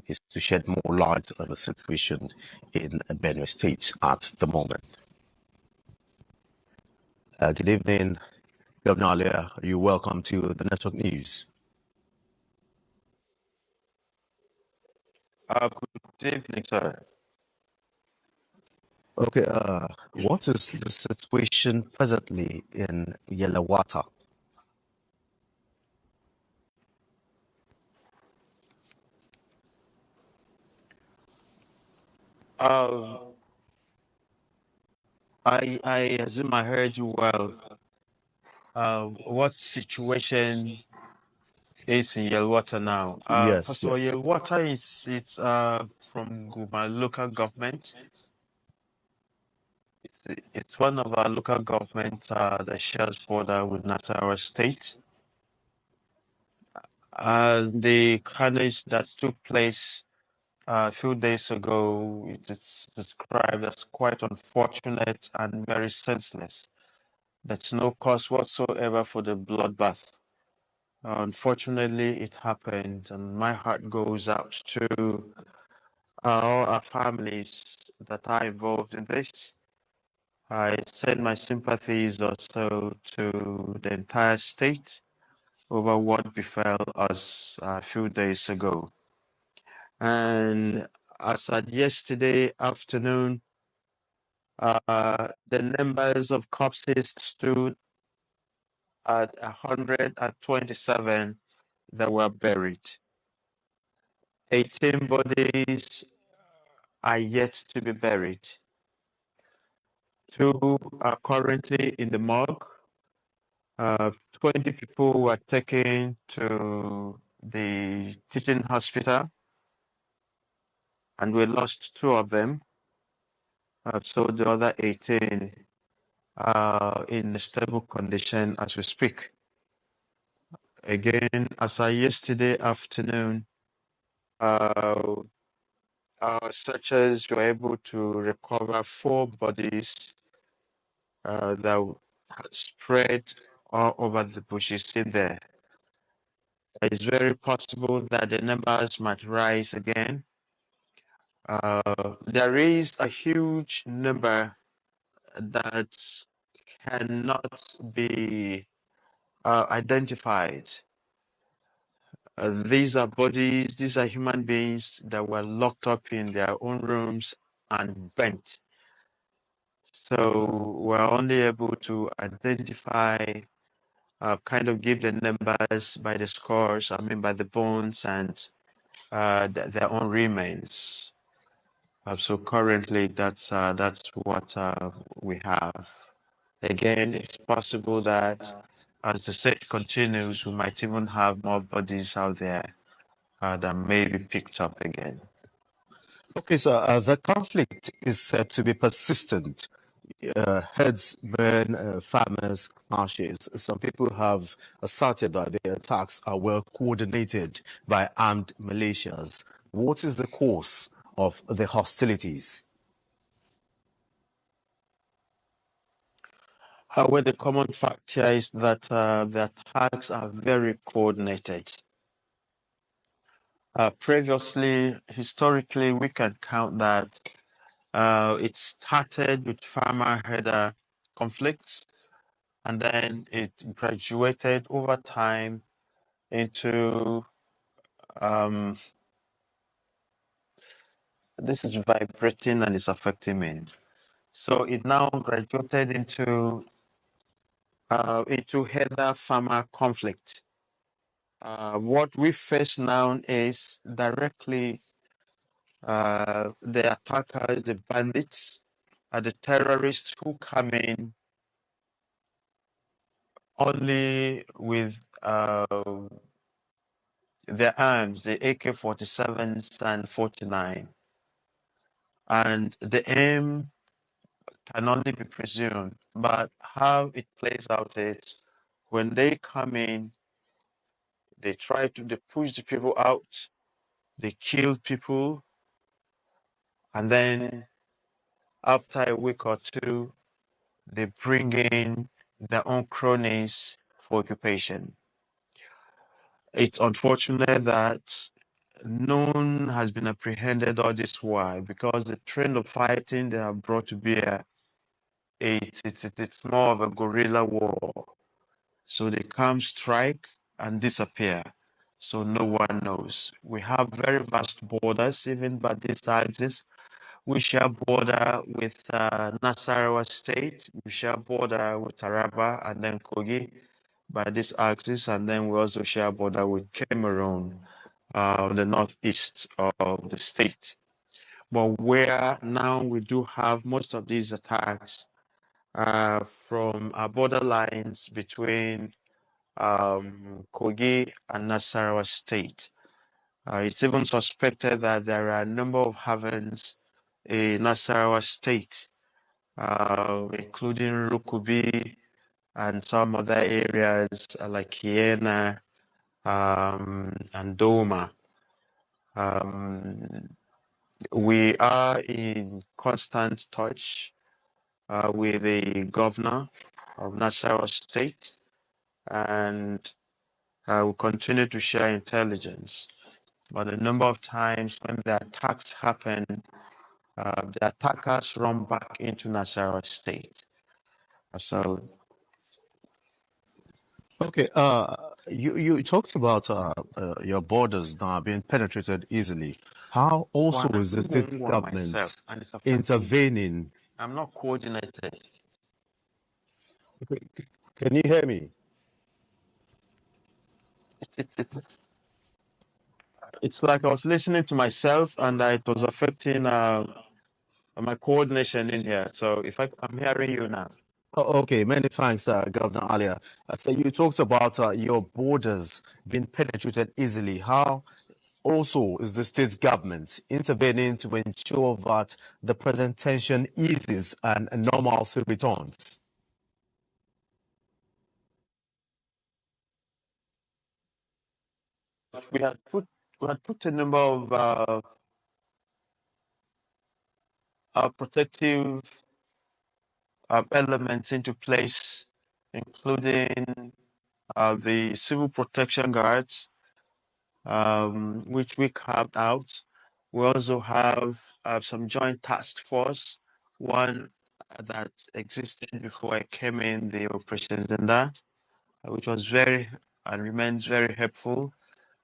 is to shed more light on the situation in Benue State at the moment. Good evening, Governor Alia. You're welcome to the Network News. Good evening, sir. Okay, what is the situation presently in Yelawata? I assume I heard you well. What situation is in Yelwater now? Yes, First of all, yes. Yelwater is it's from my local government. It's one of our local governments that shares border with Nasarawa State. The carnage that took place a few days ago, it is described as quite unfortunate and very senseless. There's no cause whatsoever for the bloodbath. Unfortunately, it happened, and my heart goes out to all our families that are involved in this. I send my sympathies also to the entire state over what befell us a few days ago. And as at yesterday afternoon, the numbers of corpses stood at 127 that were buried. 18 bodies are yet to be buried. 2 are currently in the morgue. 20 people were taken to the teaching hospital, and we lost 2 of them. So the other 18 are in a stable condition as we speak. Again, as of yesterday afternoon, our searchers were able to recover 4 bodies that had spread all over the bushes in there. It's very possible that the numbers might rise again. There is a huge number that cannot be identified. These are bodies, these are human beings that were locked up in their own rooms and burnt. So we're only able to identify, kind of give the numbers by the scores, by the bones and their own remains. So currently, that's what we have. Again, it's possible that as the search continues, we might even have more bodies out there that may be picked up again. Okay, so the conflict is said to be persistent. Herdsmen, farmers, clashes. Some people have asserted that the attacks are well coordinated by armed militias. What is the cause of the hostilities? However, the common fact here is that the attacks are very coordinated. Previously, historically, we can count that it started with farmer-herder conflicts, and then it graduated over time into this is vibrating and it's affecting me. So it now graduated into herder farmer conflict. What we face now is directly the attackers, the bandits, the terrorists who come in only with their arms, the AK-47s and 49. And the aim can only be presumed, but how it plays out is when they come in, they push the people out, they kill people, and then after a week or two, they bring in their own cronies for occupation. It's unfortunate that none has been apprehended all this while because the trend of fighting they have brought to bear, it's more of a guerrilla war. So they come, strike, and disappear. So no one knows. We have very vast borders, even by these sizes. We share border with Nasarawa State. We share border with Taraba and then Kogi by this axis, and then we also share border with Cameroon, the northeast of the state. But where now we do have most of these attacks from our border lines between Kogi and Nasarawa State. It's even suspected that there are a number of havens in Nasarawa State, including Rukubi and some other areas like Kiena and Doma. We are in constant touch with the governor of Nasarawa State, and we continue to share intelligence. But a number of times when the attacks happen, the attackers run back into Nasarawa State. So, Okay, you talked about your borders now being penetrated easily. How also one, I is the do state one myself, government and it's affecting me. intervening? I'm not coordinated. Okay, can you hear me? It's like I was listening to myself, and it was affecting my coordination in here. So if I'm hearing you now. Oh, okay, many thanks, Governor Alia. So you talked about your borders being penetrated easily. How also is the state government intervening to ensure that the present tension eases and normalcy returns? We had put a number of protective elements into place, including the civil protection guards, which we carved out. We also have some joint task force, one that existed before I came in, the Operation Zenda, which was very and remains very helpful.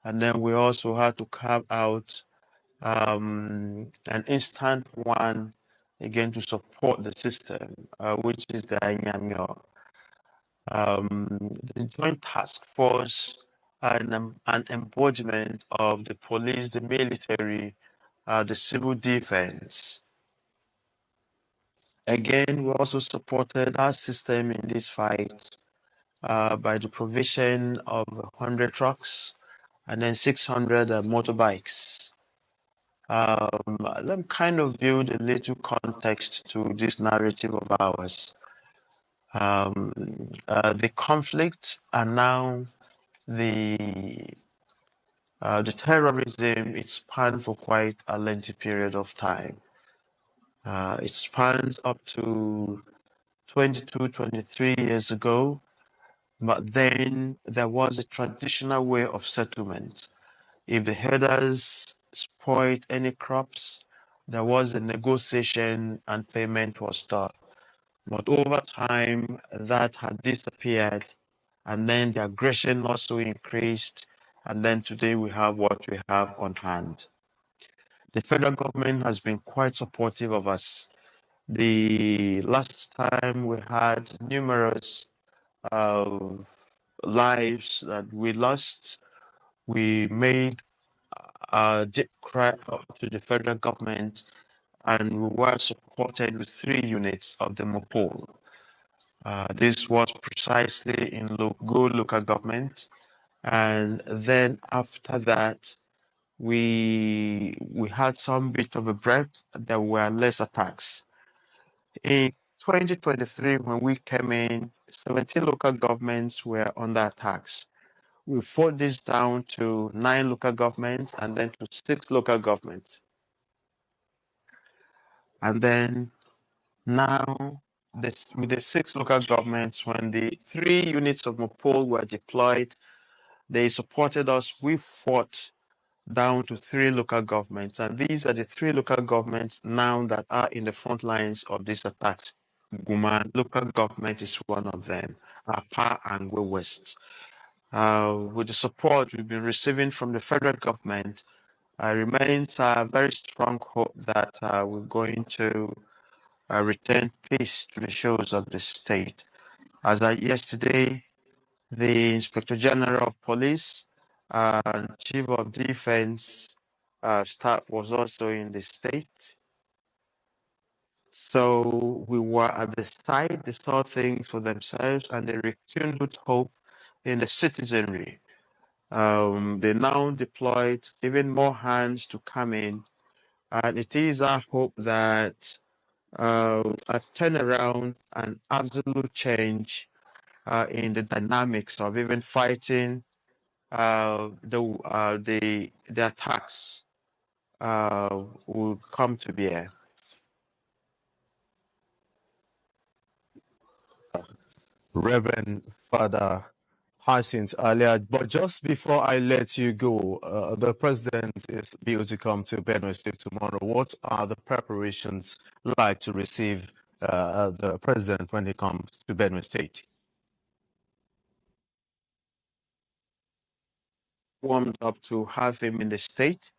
And then we also had to carve out an instant one again to support the system, which is the Anyamyo. The Joint Task Force and an embodiment of the police, the military, the civil defense. Again, we also supported our system in this fight by the provision of 100 trucks and then 600 motorbikes. Let me kind of build a little context to this narrative of ours. The conflict and now the terrorism, it spanned for quite a lengthy period of time. It spans up to 22, 23 years ago, but then there was a traditional way of settlement. If the herders spoiled any crops, there was a negotiation and payment was done. But over time, that had disappeared, and then the aggression also increased, and then today we have what we have on hand. The federal government has been quite supportive of us. The last time we had numerous uh, lives that we lost, we made a deep cry up to the federal government, and we were supported with 3 units of the MOPOL. This was precisely in Go local government, and then after that, we had some bit of a break. There were less attacks. In 2023, when we came in, 17 local governments were under attacks. We fought this down to 9 local governments and then to 6 local governments. And then now, with the 6 local governments, when the 3 units of MOPOL were deployed, they supported us. We fought down to 3 local governments. And these are the 3 local governments now that are in the front lines of these attacks. Guma local government is one of them, Apa and Gwe West. With the support we've been receiving from the federal government, remains a very strong hope that we're going to return peace to the shores of the state. As yesterday, the Inspector General of Police and Chief of Defense staff was also in the state. So we were at the site, they saw things for themselves, and they rekindled hope in the citizenry. They now deployed even more hands to come in, and it is our hope that a turnaround and absolute change in the dynamics of even fighting the attacks will come to bear. Reverend Father Hyacinth Alia. But just before I let you go, the president is due to come to Benue State tomorrow. What are the preparations like to receive the president when he comes to Benue State? Warmed up to have him in the state.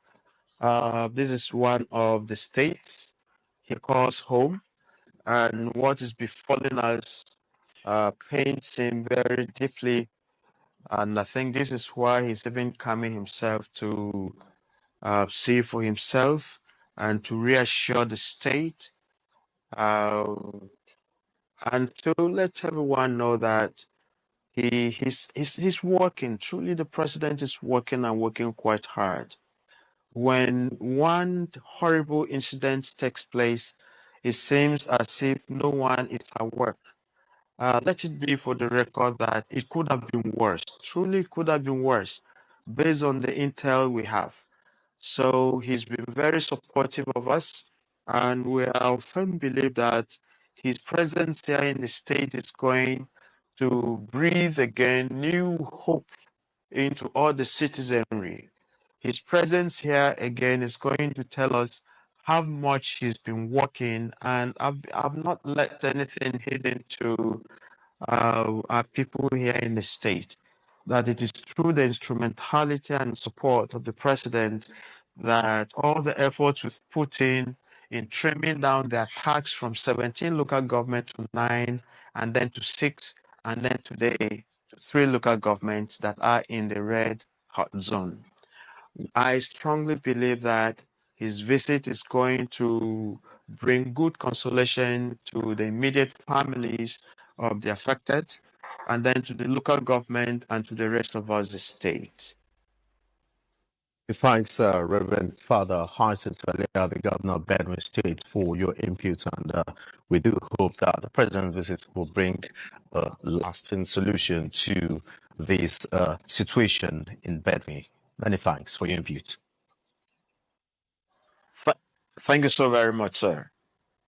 This is one of the states he calls home, and what is befalling us pains him very deeply. And I think this is why he's even coming himself to see for himself and to reassure the state and to let everyone know that he's working. Truly, the president is working and working quite hard. When one horrible incident takes place, it seems as if no one is at work. Let it be for the record that it could have been worse. Truly, it could have been worse based on the intel we have. So he's been very supportive of us, and we are firm believe that his presence here in the state is going to breathe again new hope into all the citizenry. His presence here again is going to tell us how much he's been working, and I've not let anything hidden to our people here in the state, that it is through the instrumentality and support of the president that all the efforts we've put in trimming down the attacks from 17 local governments to 9, and then to 6, and then today to 3 local governments that are in the red hot zone. I strongly believe that his visit is going to bring good consolation to the immediate families of the affected, and then to the local government and to the rest of us, the state. Thanks, Reverend Father Hyacinth Alia, the governor of Benue State, for your input. And we do hope that the president's visit will bring a lasting solution to this situation in Benue. Many thanks for your input. Thank you so very much, sir.